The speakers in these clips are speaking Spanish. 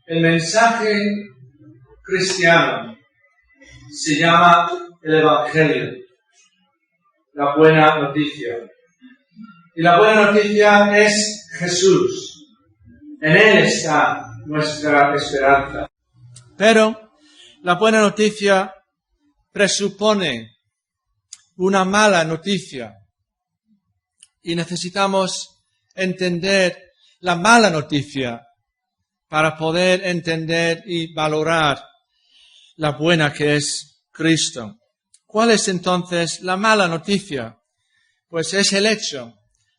El mensaje cristiano se llama el Evangelio, la buena noticia. Y la buena noticia es Jesús. En Él está nuestra esperanza. Pero la buena noticia presupone una mala noticia. Y necesitamos entender la mala noticia para poder entender y valorar la buena que es Cristo. ¿Cuál es entonces la mala noticia? Pues es el hecho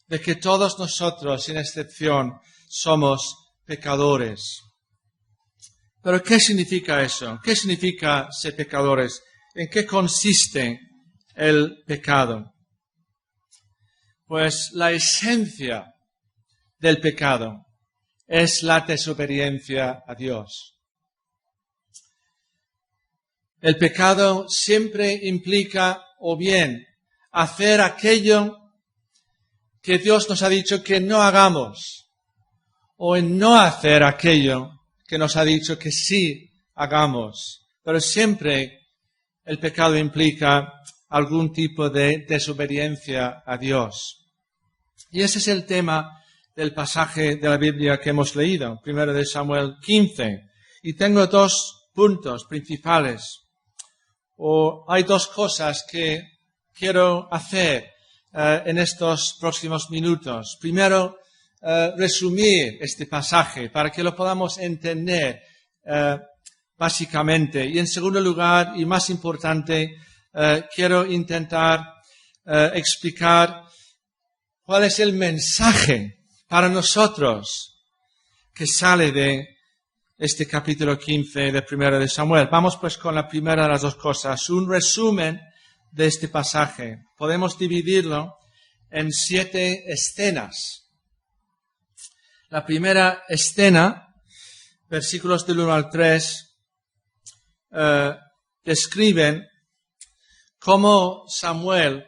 de que todos nosotros, sin excepción, somos pecadores. ¿Pero qué significa eso? ¿Qué significa ser pecadores? ¿En qué consiste el pecado? Pues la esencia del pecado es la desobediencia a Dios. El pecado siempre implica o bien hacer aquello que Dios nos ha dicho que no hagamos, o en no hacer aquello que nos ha dicho que sí hagamos. Pero siempre el pecado implica algún tipo de desobediencia a Dios. Y ese es el tema del pasaje de la Biblia que hemos leído, 1 de Samuel 15. Y tengo dos puntos principales. Hay dos cosas que quiero hacer en estos próximos minutos. Primero, resumir este pasaje para que lo podamos entender básicamente. Y en segundo lugar, y más importante, quiero intentar explicar cuál es el mensaje para nosotros que sale de este capítulo 15 de 1 de Samuel. Vamos pues con la primera de las dos cosas, un resumen de este pasaje. Podemos dividirlo en 7 escenas. La primera escena, versículos del 1 al 3, describen cómo Samuel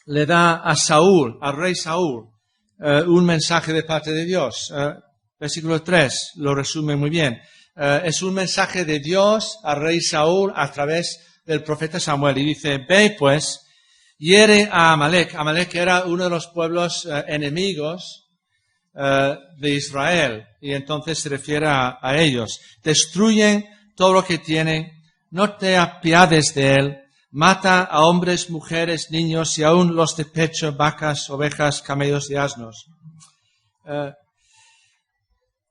le da a Saúl, al rey Saúl, un mensaje de parte de Dios. Versículo 3 lo resume muy bien. Es un mensaje de Dios al rey Saúl a través del profeta Samuel. Y dice, ve pues, hiere a Amalek. Amalek era uno de los pueblos enemigos de Israel. Y entonces se refiere a ellos. Destruyen todo lo que tienen, no te apiades de él. Mata a hombres, mujeres, niños y aún los de pecho, vacas, ovejas, camellos y asnos.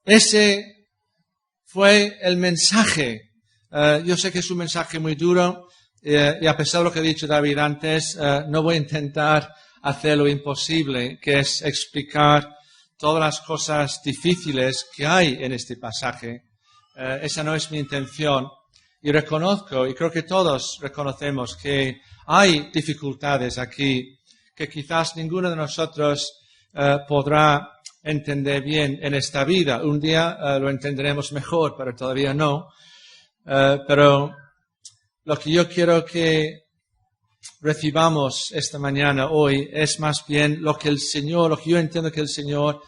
Ese fue el mensaje. Yo sé que es un mensaje muy duro y a pesar de lo que ha dicho David antes, no voy a intentar hacer lo imposible, que es explicar todas las cosas difíciles que hay en este pasaje. Esa no es mi intención. Y reconozco, y creo que todos reconocemos, que hay dificultades aquí que quizás ninguno de nosotros podrá entender bien en esta vida. Un día lo entenderemos mejor, pero todavía no. Pero lo que yo quiero que recibamos esta mañana, hoy, es más bien lo que el Señor, lo que yo entiendo que el Señor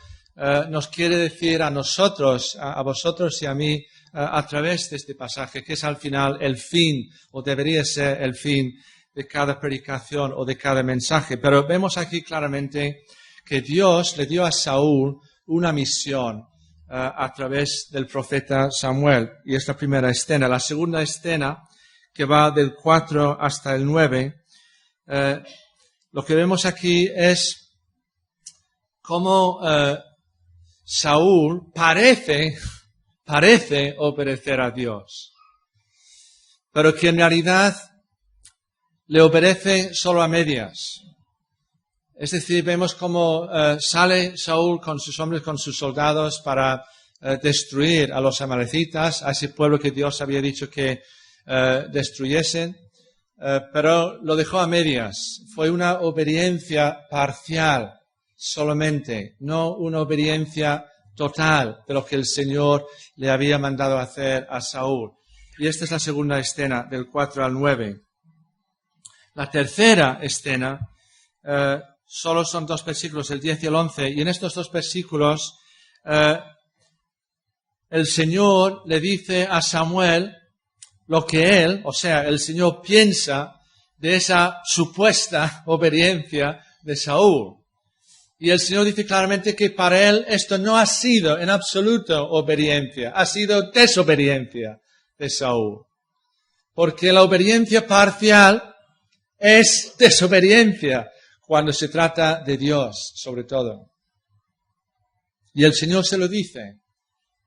nos quiere decir a nosotros, a vosotros y a mí, a través de este pasaje, que es al final el fin, o debería ser el fin de cada predicación o de cada mensaje. Pero vemos aquí claramente que Dios le dio a Saúl una misión a través del profeta Samuel. Y es la primera escena. La segunda escena, que va del 4 hasta el 9, lo que vemos aquí es cómo Saúl parece obedecer a Dios, pero que en realidad le obedece solo a medias. Es decir, vemos cómo sale Saúl con sus hombres, con sus soldados para destruir a los amalecitas, a ese pueblo que Dios había dicho que destruyesen, pero lo dejó a medias. Fue una obediencia parcial solamente, no una obediencia total de lo que el Señor le había mandado hacer a Saúl. Y esta es la segunda escena, del 4 al 9. La tercera escena, solo son 2 versículos, el 10 y el 11, y en estos 2 versículos el Señor le dice a Samuel lo que él, o sea, el Señor piensa de esa supuesta obediencia de Saúl. Y el Señor dice claramente que para él esto no ha sido en absoluto obediencia, ha sido desobediencia de Saúl. Porque la obediencia parcial es desobediencia cuando se trata de Dios, sobre todo. Y el Señor se lo dice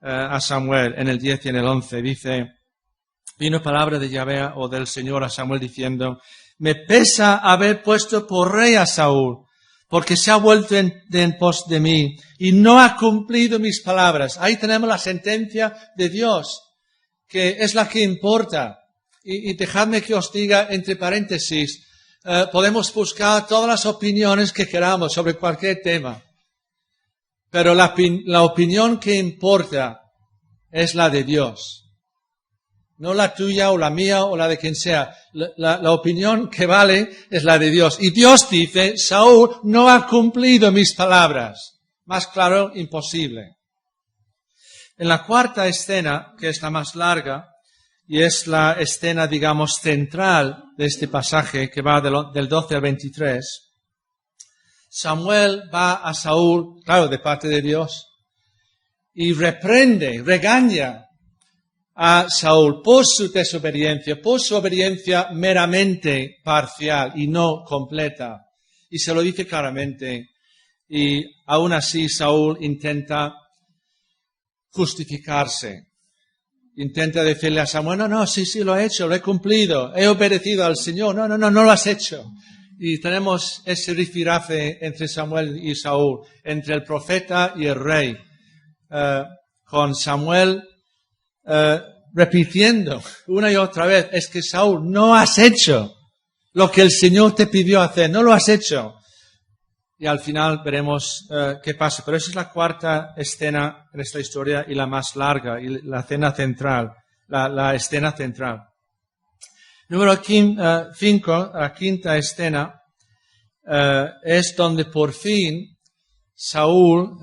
a Samuel en el 10 y en el 11. Dice, vino palabra de Yahvé o del Señor a Samuel diciendo, me pesa haber puesto por rey a Saúl, porque se ha vuelto en pos de mí y no ha cumplido mis palabras. Ahí tenemos la sentencia de Dios, que es la que importa. Y dejadme que os diga, entre paréntesis, podemos buscar todas las opiniones que queramos sobre cualquier tema, pero la opinión que importa es la de Dios. No la tuya o la mía o la de quien sea. La opinión que vale es la de Dios. Y Dios dice, Saúl no ha cumplido mis palabras. Más claro, imposible. En la cuarta escena, que es la más larga, y es la escena, digamos, central de este pasaje, que va del 12 al 23, Samuel va a Saúl, claro, de parte de Dios, y regaña a Saúl por su desobediencia, por su obediencia meramente parcial y no completa. Y se lo dice claramente. Y aún así Saúl intenta justificarse. Intenta decirle a Samuel, no, sí, lo he hecho, lo he cumplido, he obedecido al Señor. No lo has hecho. Y tenemos ese rifirrafe entre Samuel y Saúl, entre el profeta y el rey, con Samuel repitiendo una y otra vez, es que Saúl, no has hecho lo que el Señor te pidió hacer, no lo has hecho. Y al final veremos qué pasa. Pero esa es la cuarta escena en esta historia y la más larga, y la escena central, la escena central. Número 5, la quinta escena, es donde por fin Saúl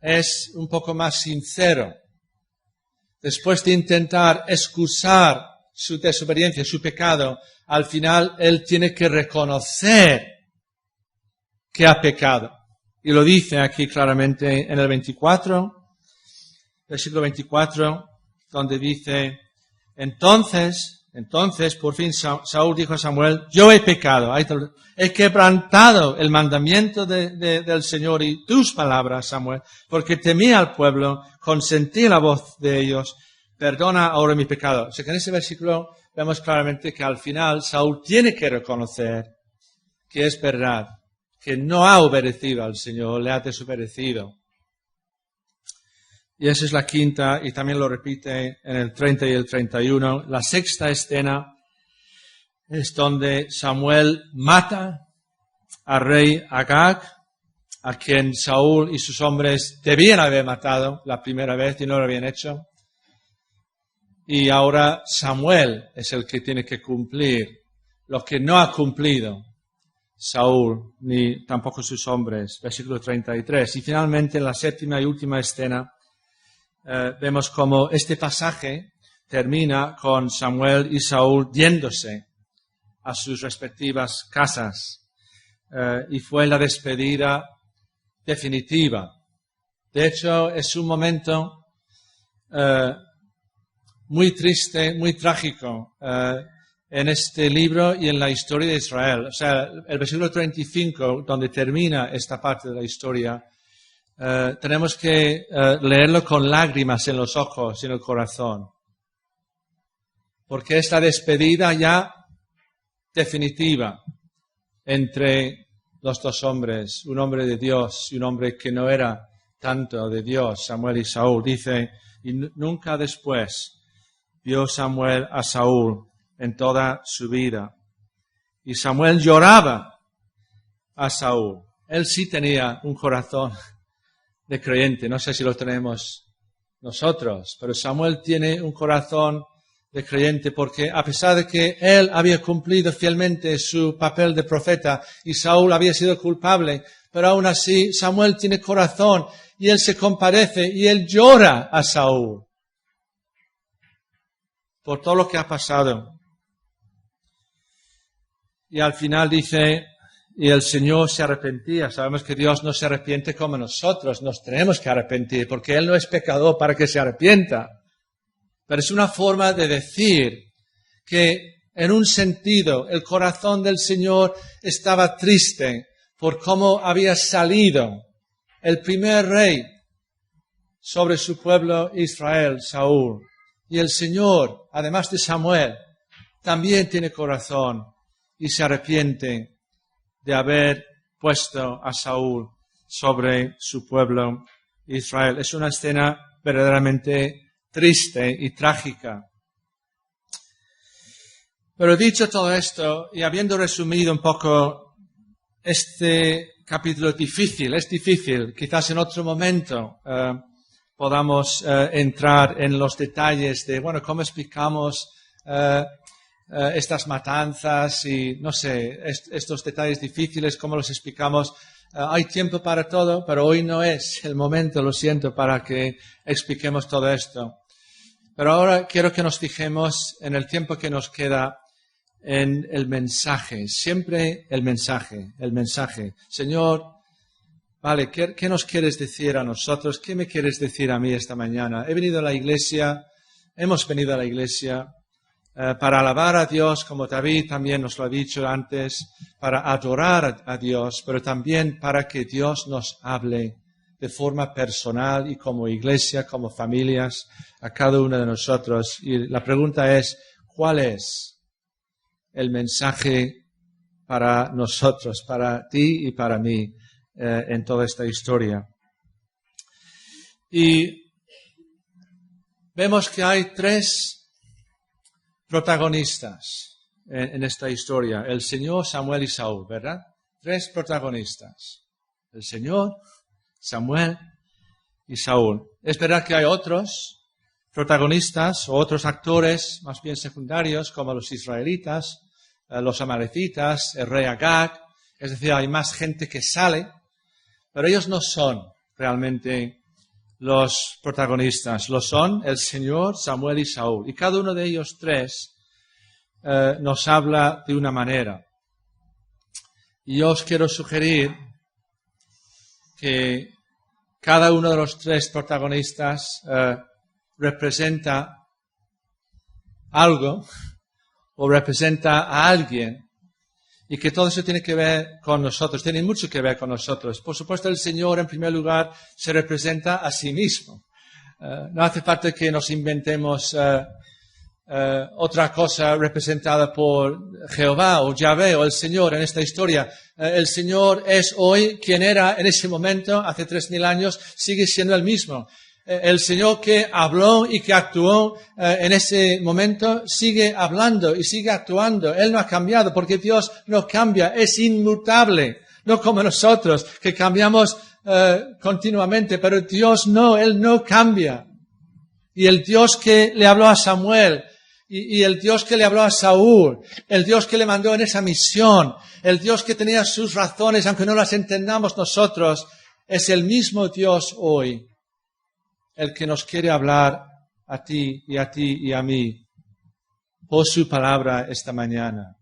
es un poco más sincero. Después de intentar excusar su desobediencia, su pecado, al final él tiene que reconocer que ha pecado. Y lo dice aquí claramente en el 24, versículo 24, donde dice, entonces, por fin Saúl dijo a Samuel, yo he pecado, he quebrantado el mandamiento del Señor y tus palabras, Samuel, porque temía al pueblo, consentí la voz de ellos, perdona ahora mi pecado. O sea que en ese versículo vemos claramente que al final Saúl tiene que reconocer que es verdad, que no ha obedecido al Señor, le ha desobedecido. Y esa es la quinta, y también lo repite en el 30 y el 31. La sexta escena es donde Samuel mata al rey Agag, a quien Saúl y sus hombres debían haber matado la primera vez y no lo habían hecho. Y ahora Samuel es el que tiene que cumplir lo que no ha cumplido Saúl ni tampoco sus hombres. Versículo 33. Y finalmente en la séptima y última escena vemos como este pasaje termina con Samuel y Saúl yéndose a sus respectivas casas. Y fue la despedida definitiva. De hecho, es un momento muy triste, muy trágico en este libro y en la historia de Israel. O sea, el versículo 35, donde termina esta parte de la historia, tenemos que leerlo con lágrimas en los ojos y en el corazón. Porque es la despedida ya definitiva entre los dos hombres, un hombre de Dios y un hombre que no era tanto de Dios, Samuel y Saúl. Dice, y nunca después vio Samuel a Saúl en toda su vida. Y Samuel lloraba a Saúl. Él sí tenía un corazón de creyente, no sé si lo tenemos nosotros, pero Samuel tiene un corazón de creyente, porque a pesar de que él había cumplido fielmente su papel de profeta y Saúl había sido culpable, pero aún así Samuel tiene corazón y él se compadece y él llora a Saúl por todo lo que ha pasado. Y al final dice, y el Señor se arrepentía. Sabemos que Dios no se arrepiente como nosotros, nos tenemos que arrepentir, porque Él no es pecador para que se arrepienta. Pero es una forma de decir que, en un sentido, el corazón del Señor estaba triste por cómo había salido el primer rey sobre su pueblo Israel, Saúl. Y el Señor, además de Samuel, también tiene corazón y se arrepiente de haber puesto a Saúl sobre su pueblo Israel. Es una escena verdaderamente triste y trágica. Pero dicho todo esto, y habiendo resumido un poco este capítulo difícil, es difícil, quizás en otro momento podamos entrar en los detalles de, bueno, cómo explicamos estas matanzas y, no sé, estos detalles difíciles, cómo los explicamos. Hay tiempo para todo, pero hoy no es el momento, lo siento, para que expliquemos todo esto. Pero ahora quiero que nos fijemos en el tiempo que nos queda en el mensaje, siempre el mensaje. Señor, vale, ¿qué nos quieres decir a nosotros? ¿Qué me quieres decir a mí esta mañana? Hemos venido a la iglesia para alabar a Dios, como David también nos lo ha dicho antes, para adorar a Dios, pero también para que Dios nos hable de forma personal y como iglesia, como familias, a cada uno de nosotros. Y la pregunta es, ¿cuál es el mensaje para nosotros, para ti y para mí, en toda esta historia? Y vemos que hay tres protagonistas en esta historia, el Señor, Samuel y Saúl, ¿verdad? Tres protagonistas, el Señor, Samuel y Saúl. Es verdad que hay otros protagonistas o otros actores más bien secundarios, como los israelitas, los amalecitas, el rey Agag, es decir, hay más gente que sale, pero ellos no son realmente los protagonistas, lo son el Señor, Samuel y Saúl. Y cada uno de ellos tres nos habla de una manera. Y yo os quiero sugerir que cada uno de los tres protagonistas representa algo o representa a alguien. Y que todo eso tiene que ver con nosotros, tiene mucho que ver con nosotros. Por supuesto, el Señor, en primer lugar, se representa a sí mismo. No hace falta que nos inventemos otra cosa representada por Jehová o Yahvé o el Señor en esta historia. El Señor es hoy quien era en ese momento, hace 3000 años, sigue siendo el mismo. El Señor que habló y que actuó en ese momento sigue hablando y sigue actuando. Él no ha cambiado porque Dios no cambia, es inmutable. No como nosotros que cambiamos continuamente, pero Dios no, Él no cambia. Y el Dios que le habló a Samuel y el Dios que le habló a Saúl, el Dios que le mandó en esa misión, el Dios que tenía sus razones, aunque no las entendamos nosotros, es el mismo Dios hoy. El que nos quiere hablar a ti y a mí por su palabra esta mañana.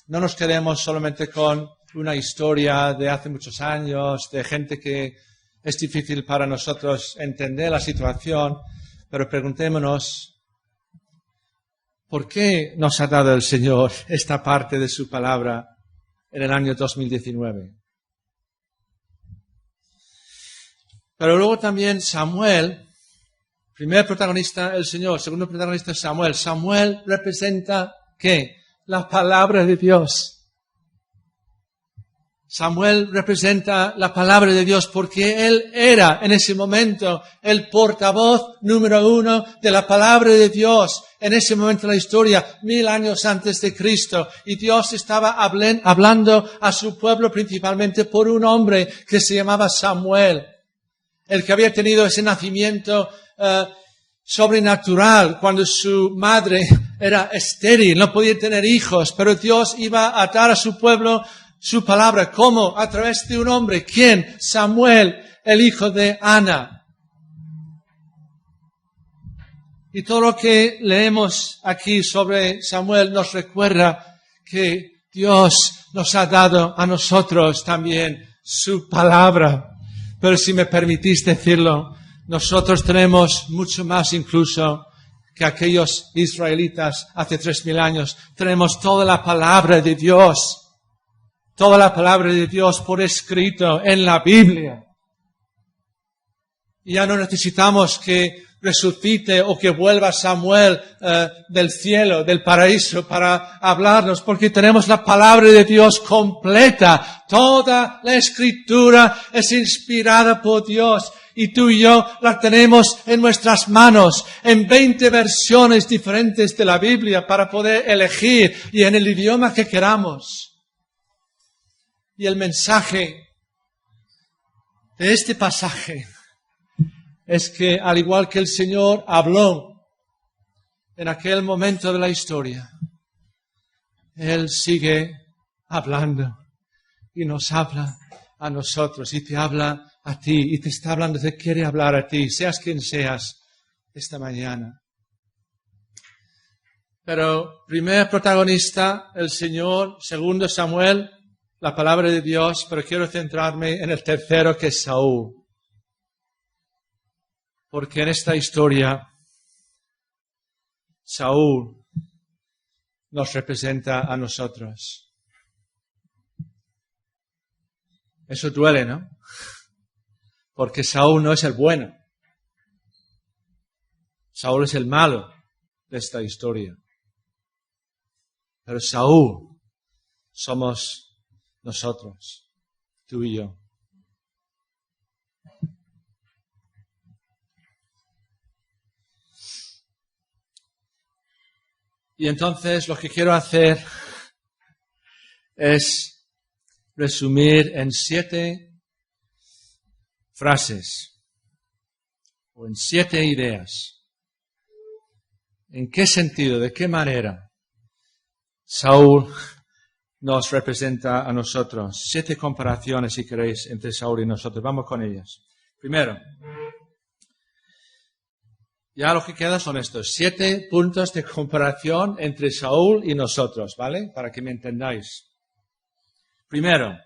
No nos quedemos solamente con una historia de hace muchos años, de gente que es difícil para nosotros entender la situación, pero preguntémonos, ¿por qué nos ha dado el Señor esta parte de su palabra en el año 2019? Pero luego también Samuel, primer protagonista el Señor, segundo protagonista Samuel. Samuel representa, ¿qué? La palabra de Dios. Samuel representa la palabra de Dios porque él era en ese momento el portavoz número 1 de la palabra de Dios en ese momento de la historia, 1000 años antes de Cristo. Y Dios estaba hablando a su pueblo principalmente por un hombre que se llamaba Samuel. El que había tenido ese nacimiento sobrenatural cuando su madre era estéril, no podía tener hijos, pero Dios iba a dar a su pueblo su palabra. ¿Cómo? A través de un hombre. ¿Quién? Samuel, el hijo de Ana. Y todo lo que leemos aquí sobre Samuel nos recuerda que Dios nos ha dado a nosotros también su palabra. Pero si me permitís decirlo, nosotros tenemos mucho más incluso que aquellos israelitas hace 3000 años. Tenemos toda la palabra de Dios. Toda la palabra de Dios por escrito en la Biblia. Y ya no necesitamos que resucite o que vuelva Samuel del cielo, del paraíso, para hablarnos, porque tenemos la palabra de Dios completa. Toda la escritura es inspirada por Dios. Y tú y yo la tenemos en nuestras manos, en 20 versiones diferentes de la Biblia para poder elegir y en el idioma que queramos. Y el mensaje de este pasaje es que, al igual que el Señor habló en aquel momento de la historia, Él sigue hablando y nos habla a nosotros y te habla a ti y te está hablando, te quiere hablar a ti, seas quien seas esta mañana. Pero primer protagonista, el Señor; segundo, Samuel, la palabra de Dios, pero quiero centrarme en el tercero, que es Saúl. Porque en esta historia, Saúl nos representa a nosotros. Eso duele, ¿no? Porque Saúl no es el bueno. Saúl es el malo de esta historia. Pero Saúl somos nosotros, tú y yo. Y entonces lo que quiero hacer es resumir en 7 frases o en 7 ideas. ¿En qué sentido, de qué manera Saúl nos representa a nosotros? 7 comparaciones, si queréis, entre Saúl y nosotros. Vamos con ellas. Primero, ya lo que queda son estos 7 puntos de comparación entre Saúl y nosotros, ¿vale? Para que me entendáis. Primero,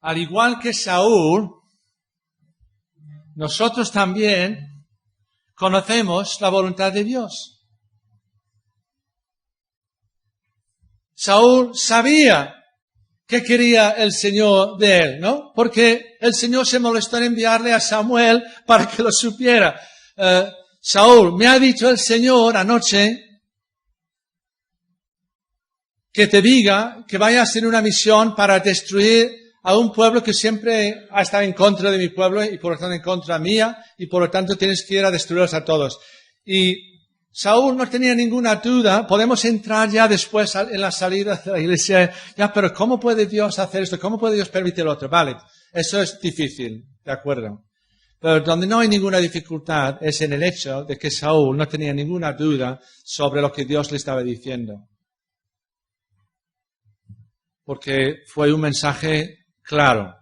al igual que Saúl, nosotros también conocemos la voluntad de Dios. Saúl sabía qué quería el Señor de él, ¿no? Porque el Señor se molestó en enviarle a Samuel para que lo supiera. Saúl, me ha dicho el Señor anoche que te diga que vayas en una misión para destruir a un pueblo que siempre ha estado en contra de mi pueblo y por lo tanto en contra mía, y por lo tanto tienes que ir a destruirlos a todos. Y Saúl no tenía ninguna duda. Podemos entrar ya después en la salida de la iglesia. Ya, pero ¿cómo puede Dios hacer esto? ¿Cómo puede Dios permitir lo otro? Vale, eso es difícil, ¿de acuerdo? Pero donde no hay ninguna dificultad es en el hecho de que Saúl no tenía ninguna duda sobre lo que Dios le estaba diciendo. Porque fue un mensaje claro.